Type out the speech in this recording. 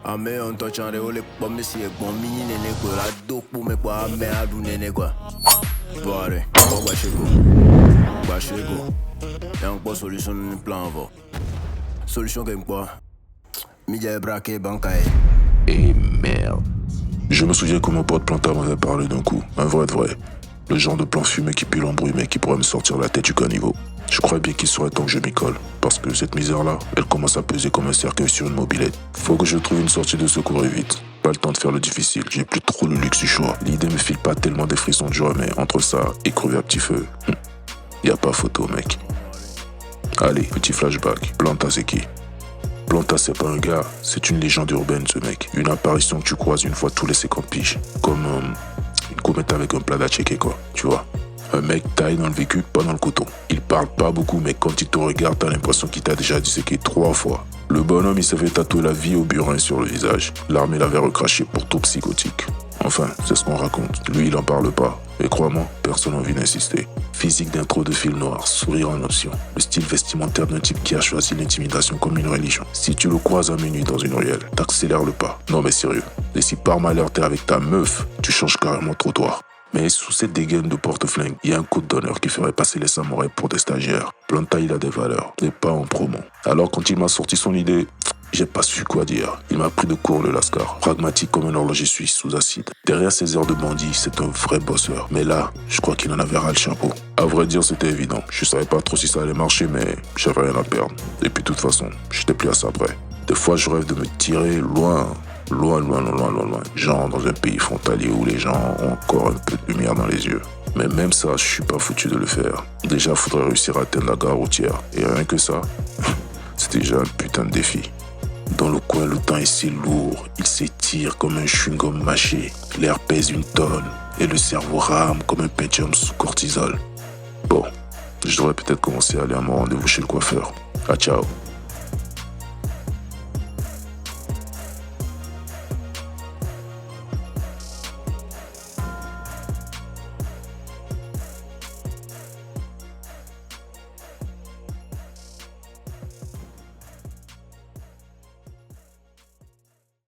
Ame on touch on the ole kwa mesi e kwa mini nene kwa la doku me kwa ame adu nene kwa. Vare, kwa shego. Y'a encore solution de plan avant. Solution comme quoi? Midja est braqué bancaille. Et merde. Je me souviens que mon pote Planta m'avait parlé d'un coup, un vrai de vrai. Le genre de plan fumé qui pue l'embrouille mais qui pourrait me sortir la tête du caniveau. Je crois bien qu'il serait temps que je m'y colle, parce que cette misère-là, elle commence à peser comme un cercueil sur une mobilette. Faut que je trouve une sortie de secours et vite. Pas le temps de faire le difficile, j'ai plus trop le luxe du choix. L'idée me file pas tellement des frissons de joie, mais entre ça et crever à petit feu, y a pas photo, mec. Allez, petit flashback. Planta, c'est qui? Planta, c'est pas un gars, c'est une légende urbaine, ce mec. Une apparition que tu croises une fois tous les 50 piges. Comme une comète avec un plat d'atchéké, quoi, tu vois. Un mec taille dans le vécu, pas dans le coton. Il parle pas beaucoup, mais quand il te regarde, t'as l'impression qu'il t'a déjà disséqué 3 fois. Le bonhomme, il s'est fait tatouer la vie au burin sur le visage. L'armée l'avait recraché pour tout psychotique. Enfin, c'est ce qu'on raconte. Lui, il en parle pas. Et crois-moi, personne n'a envie d'insister. Physique d'intro de film noir, sourire en option. Le style vestimentaire d'un type qui a choisi l'intimidation comme une religion. Si tu le croises à minuit dans une ruelle, t'accélères le pas. Non mais sérieux. Et si par malheur t'es avec ta meuf, tu changes carrément de trottoir. Mais sous cette dégaine de porte-flingue, il y a un code d'honneur qui ferait passer les samouraïs pour des stagiaires. Planta, il a des valeurs, et pas en promo. Alors quand il m'a sorti son idée, j'ai pas su quoi dire. Il m'a pris de court le lascar, pragmatique comme un horloger suisse sous acide. Derrière ses airs de bandit, c'est un vrai bosseur. Mais là, je crois qu'il en avait ras le chapeau. À vrai dire, c'était évident. Je savais pas trop si ça allait marcher, mais j'avais rien à perdre. Et puis de toute façon, j'étais plus à ça près. Des fois, je rêve de me tirer loin. Loin. Genre dans un pays frontalier où les gens ont encore un peu de lumière dans les yeux. Mais même ça, je suis pas foutu de le faire. Déjà, faudrait réussir à atteindre la gare routière. Et rien que ça, c'est déjà un putain de défi. Dans le coin, le temps est si lourd. Il s'étire comme un chewing-gum mâché. L'air pèse une tonne. Et le cerveau rame comme un Pentium sous cortisol. Bon, je devrais peut-être commencer à aller à mon rendez-vous chez le coiffeur. Ah, ciao.